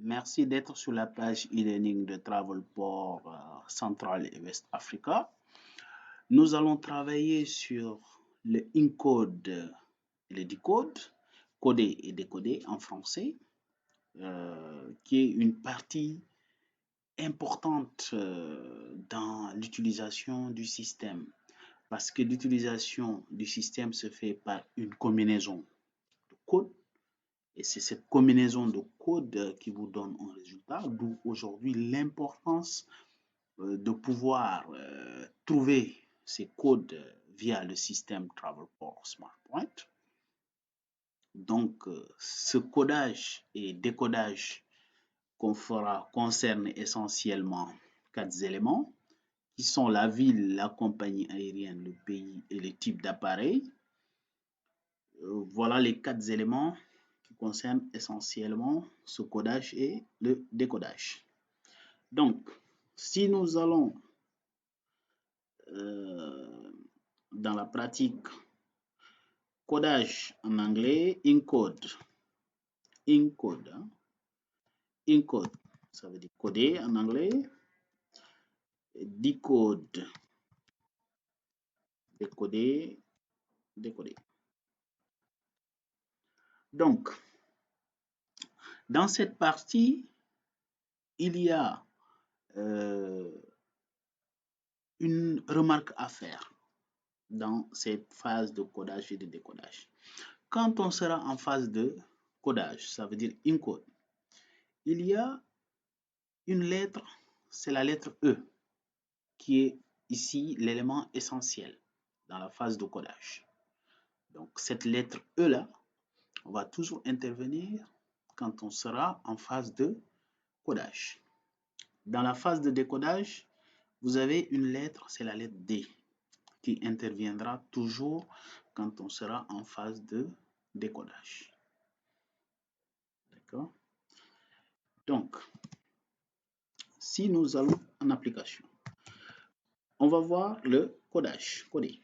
Merci d'être sur la page e-learning de Travelport Central et West Africa. Nous allons travailler sur le encode et le decode, coder et décoder en français, qui est une partie importante dans l'utilisation du système, parce que l'utilisation du système se fait par une combinaison de code. Et c'est cette combinaison de codes qui vous donne un résultat, d'où aujourd'hui l'importance de pouvoir trouver ces codes via le système Travelport SmartPoint. Donc, ce codage et décodage qu'on fera concerne essentiellement 4 éléments, qui sont la ville, la compagnie aérienne, le pays et le type d'appareil. Voilà les 4 éléments qui concernent essentiellement ce codage et le décodage. Donc, si nous allons dans la pratique, codage en anglais, encode, encode, ça veut dire coder en anglais, decode, décoder, décoder. Donc, dans cette partie, il y a une remarque à faire dans cette phase de codage et de décodage. Quand on sera en phase de codage, ça veut dire encode, il y a une lettre, c'est la lettre E, qui est ici l'élément essentiel dans la phase de codage. Donc cette lettre E là, on va toujours intervenir quand on sera en phase de codage. Dans la phase de décodage, vous avez une lettre, c'est la lettre D, qui interviendra toujours quand on sera en phase de décodage. D'accord? Donc, si nous allons en application, on va voir le codage, coder.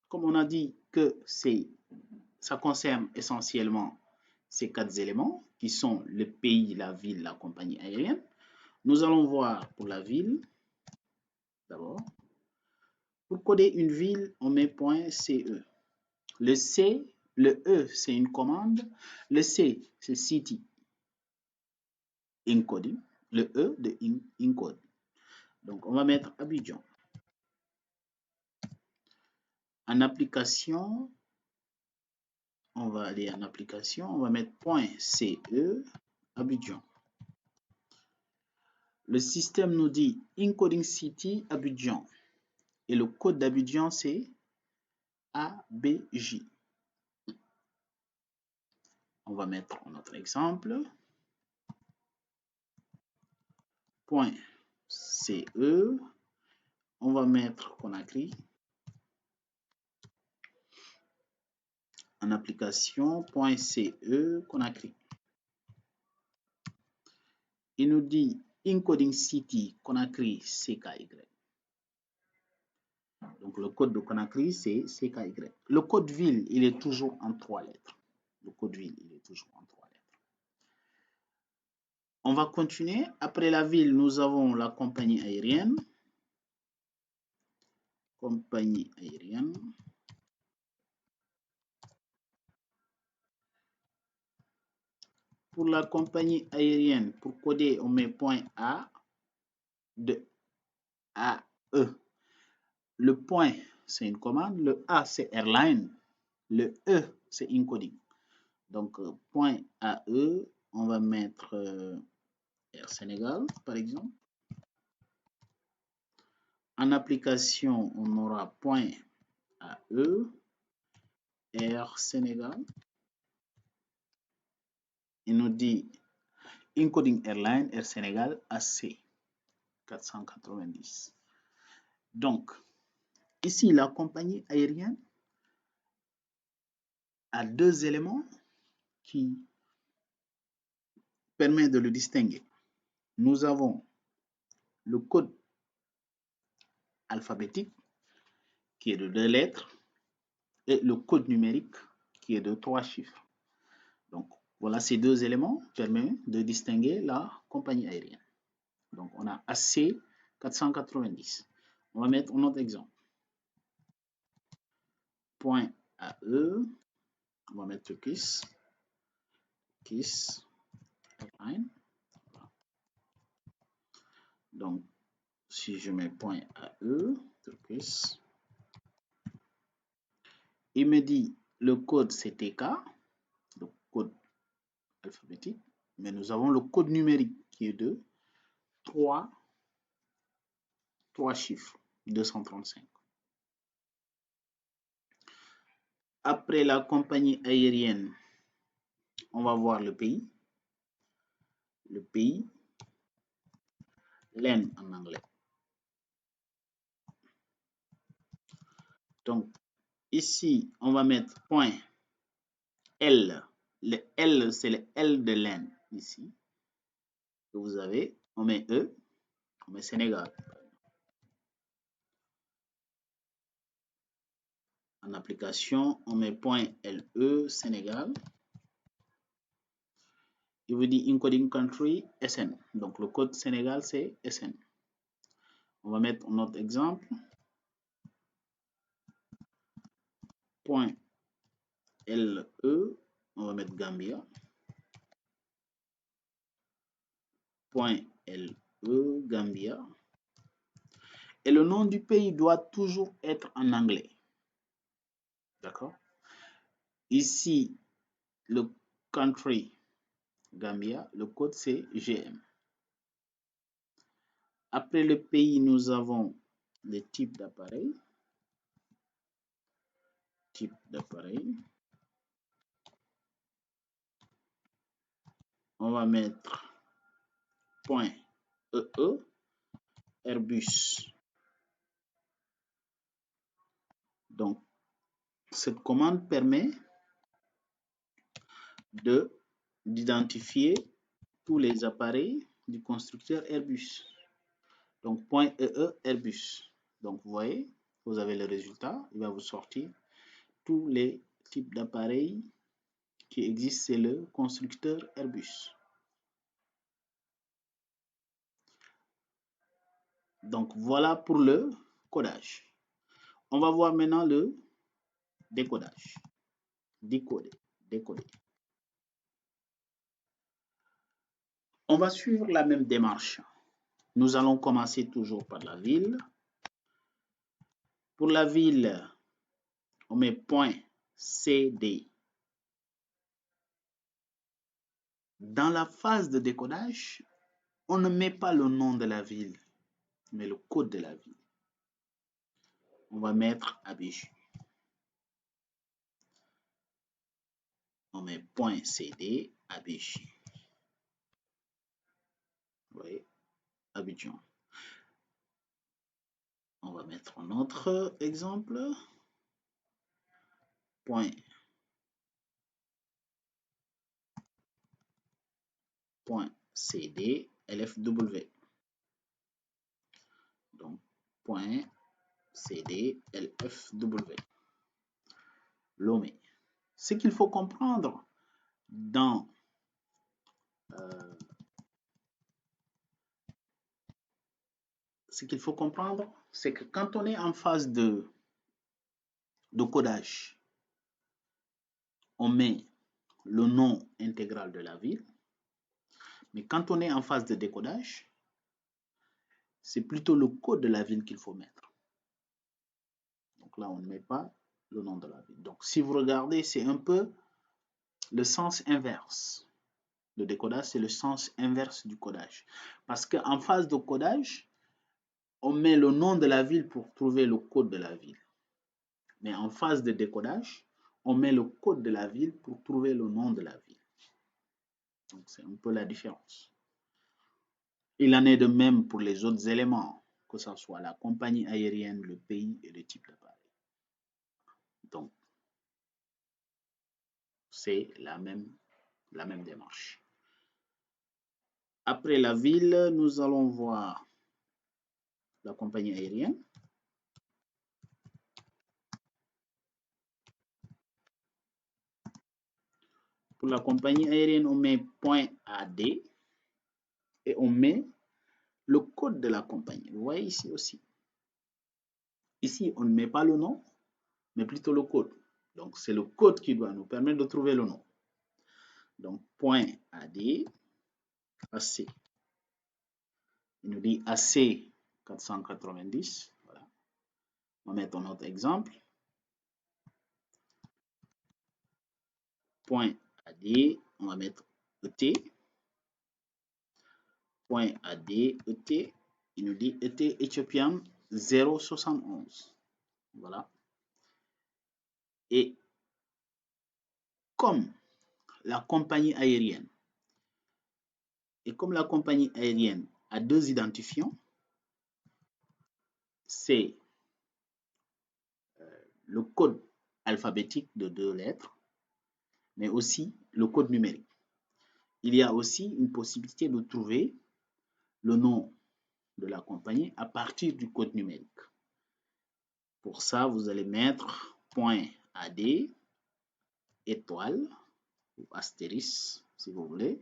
Comme on a dit que ça concerne essentiellement ces 4 éléments qui sont le pays, la ville, la compagnie aérienne. Nous allons voir pour la ville, d'abord. Pour coder une ville, on met .ce. Le C, le E, c'est une commande. Le C, c'est city encoding. Le E de encode. Donc, on va mettre Abidjan. En application, on va aller en application, on va mettre .ce Abidjan. Le système nous dit encoding city Abidjan. Et le code d'Abidjan, c'est ABJ. On va mettre notre exemple. .ce. On va mettre Conakry. En application, .ce Conakry. Il nous dit encoding city Conakry CKY. Donc le code de Conakry, c'est CKY. Le code ville, il est toujours en 3 lettres. Le code ville, il est toujours en 3 lettres. On va continuer. Après la ville, nous avons la compagnie aérienne. Compagnie aérienne. Pour la compagnie aérienne, pour coder, on met .A de AE. Le point, c'est une commande. Le A, c'est airline. Le E, c'est encoding. Donc, .AE, on va mettre Air Sénégal, par exemple. En application, on aura .AE, Air Sénégal. Il nous dit encoding airline, Air Sénégal, AC 490. Donc, ici, la compagnie aérienne a 2 éléments qui permettent de le distinguer. Nous avons le code alphabétique qui est de 2 lettres et le code numérique qui est de 3 chiffres. Donc, Voilà, ces deux éléments permettent de distinguer la compagnie aérienne. Donc, on a AC 490. On va mettre un autre exemple. Point AE, on va mettre KISS Airline. Donc, si je mets point AE, Turkish, il me dit le code c'est TK, le code alphabétique, mais nous avons le code numérique qui est de 3 chiffres, 235. Après la compagnie aérienne, on va voir le pays. Le pays, l'Inde en anglais. Donc, ici, on va mettre point L. Le L, c'est le L de l'Inde, ici. Que vous avez, on met E, on met Sénégal. En application, on met point LE, Sénégal. Il vous dit encoding country, SN. Donc, le code Sénégal, c'est SN. On va mettre un autre exemple. Point LE, on va mettre Gambia. Point LE, Gambia. Et le nom du pays doit toujours être en anglais. D'accord? Ici, le country Gambia, le code c'est GM. Après le pays, nous avons les types d'appareils. Type d'appareil. On va mettre point EE, Airbus. Donc, cette commande permet d'identifier tous les appareils du constructeur Airbus. Donc, point EE, Airbus. Donc, vous voyez, vous avez le résultat. Il va vous sortir tous les types d'appareils qui existent. C'est le constructeur Airbus. Donc, voilà pour le codage. On va voir maintenant le décodage. Décoder. On va suivre la même démarche. Nous allons commencer toujours par la ville. Pour la ville, on met point CD. Dans la phase de décodage, on ne met pas le nom de la ville, mais le code de la ville. On va mettre Abidjan. On met point CD, Abidjan. Vous voyez, Abidjan. On va mettre un autre exemple. Point CD, LFW. Donc, point CD, LFW. Lomé. Ce qu'il faut comprendre dans c'est que quand on est en phase de codage, on met le nom intégral de la ville. Mais quand on est en phase de décodage, c'est plutôt le code de la ville qu'il faut mettre. Donc là, on ne met pas le nom de la ville. Donc, si vous regardez, c'est un peu le sens inverse. Le décodage, c'est le sens inverse du codage. Parce qu'en phase de codage, on met le nom de la ville pour trouver le code de la ville. Mais en phase de décodage, on met le code de la ville pour trouver le nom de la ville. Donc, c'est un peu la différence. Il en est de même pour les autres éléments, que ce soit la compagnie aérienne, le pays et le type d'appareil. Donc, c'est la même démarche. Après la ville, nous allons voir la compagnie aérienne. Pour la compagnie aérienne, on met point AD et on met le code de la compagnie. Vous voyez ici aussi. Ici, on ne met pas le nom, mais plutôt le code. Donc, c'est le code qui doit nous permettre de trouver le nom. Donc, point AD, AC. Il nous dit AC 490. Voilà. On va mettre un autre exemple. Point AD, on va mettre ET. Point AD, ET. Il nous dit ET Ethiopian 071. Voilà. Et comme la compagnie aérienne a deux identifiants, c'est le code alphabétique de 2 lettres, mais aussi le code numérique. Il y a aussi une possibilité de trouver le nom de la compagnie à partir du code numérique. Pour ça, vous allez mettre point .ad, étoile, ou astérisque, si vous voulez,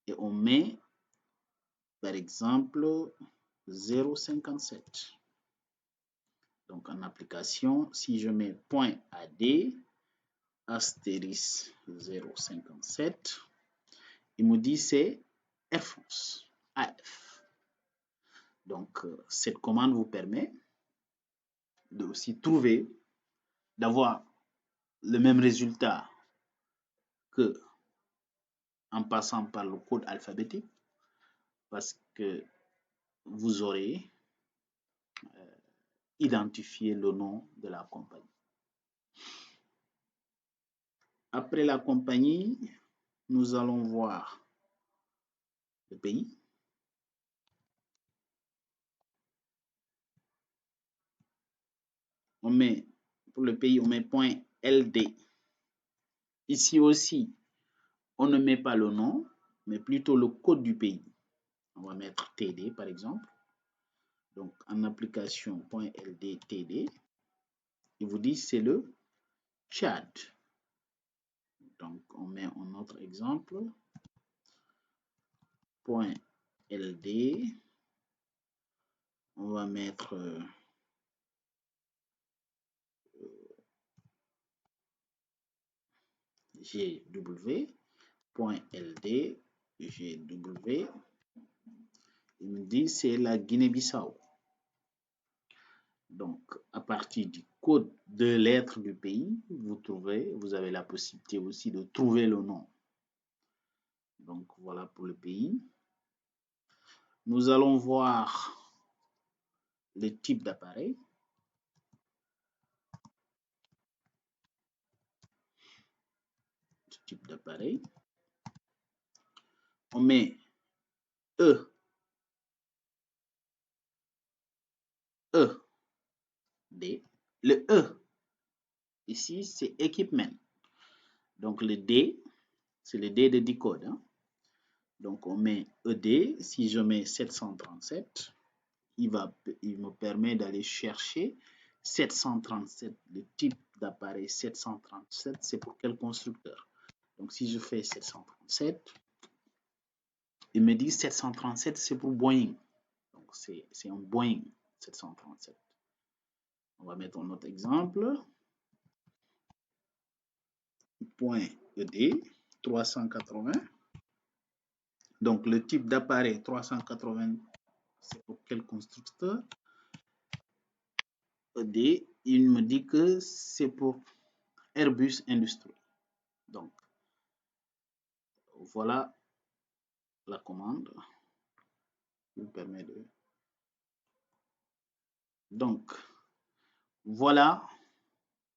et on met, par exemple, 0,57. Donc, en application, si je mets point .ad, astérisque 0,57, il me dit c'est Air France, AF. Donc, cette commande vous permet de aussi trouver, d'avoir le même résultat que en passant par le code alphabétique, parce que vous aurez identifié le nom de la compagnie. Après la compagnie, nous allons voir le pays. On met, pour le pays, on met point .ld. Ici aussi, on ne met pas le nom, mais plutôt le code du pays. On va mettre TD par exemple. Donc en application .ld TD, il vous dit c'est le Tchad. Donc on met un autre exemple. .ld, on va mettre GW, .ld, GW, il me dit c'est la Guinée-Bissau. Donc, à partir du code de lettres du pays, vous avez la possibilité aussi de trouver le nom. Donc, voilà pour le pays. Nous allons voir le type d'appareil. Type d'appareil. On met E, D. Le E, ici, c'est Equipment. Donc, le D, c'est le D de decode. Hein. Donc, on met ED. Si je mets 737, il me permet d'aller chercher 737. Le type d'appareil 737, c'est pour quel constructeur? Donc, si je fais 737, il me dit 737, c'est pour Boeing. Donc, c'est un Boeing 737. On va mettre un autre exemple. Point ED 380. Donc, le type d'appareil 380, c'est pour quel constructeur? ED, il me dit que c'est pour Airbus Industrie. Donc, voilà la commande qui vous permet de... Donc, voilà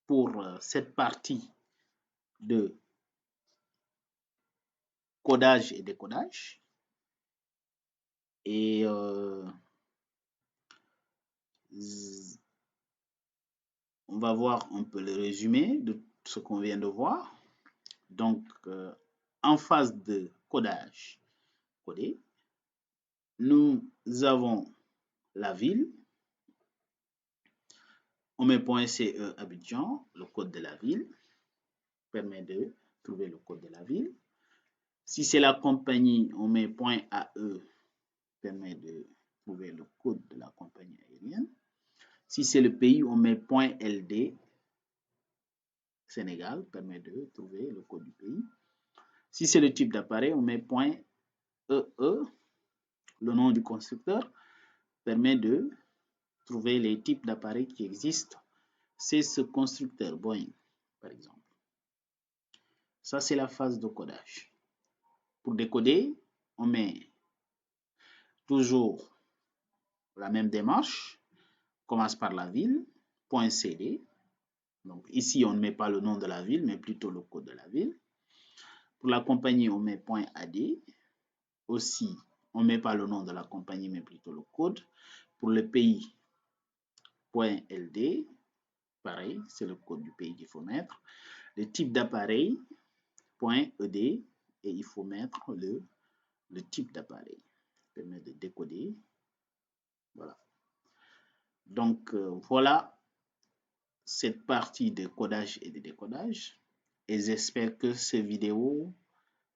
pour cette partie de codage et décodage. Et on va voir un peu le résumé de ce qu'on vient de voir. Donc, en phase de codage, codé, nous avons la ville. On met .ce Abidjan, le code de la ville, permet de trouver le code de la ville. Si c'est la compagnie, on met .AE, permet de trouver le code de la compagnie aérienne. Si c'est le pays, on met .LD, Sénégal, permet de trouver le code du pays. Si c'est le type d'appareil, on met .EE, le nom du constructeur, permet de trouver les types d'appareils qui existent. C'est ce constructeur, Boeing, par exemple. Ça, c'est la phase de codage. Pour décoder, on met toujours la même démarche. On commence par la ville, .CD. Donc ici, on ne met pas le nom de la ville, mais plutôt le code de la ville. Pour la compagnie, on met .AD. Aussi, on ne met pas le nom de la compagnie, mais plutôt le code. Pour le pays, .LD. Pareil, c'est le code du pays qu'il faut mettre. Le type d'appareil, .ED. Et il faut mettre le type d'appareil. Ça permet de décoder. Voilà. Donc, voilà cette partie de codage et de décodage. Et j'espère que cette vidéo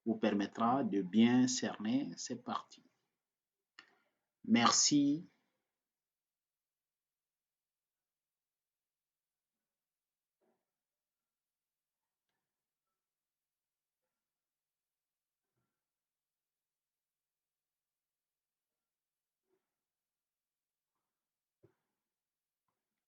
vous permettra de bien cerner cette partie. Merci.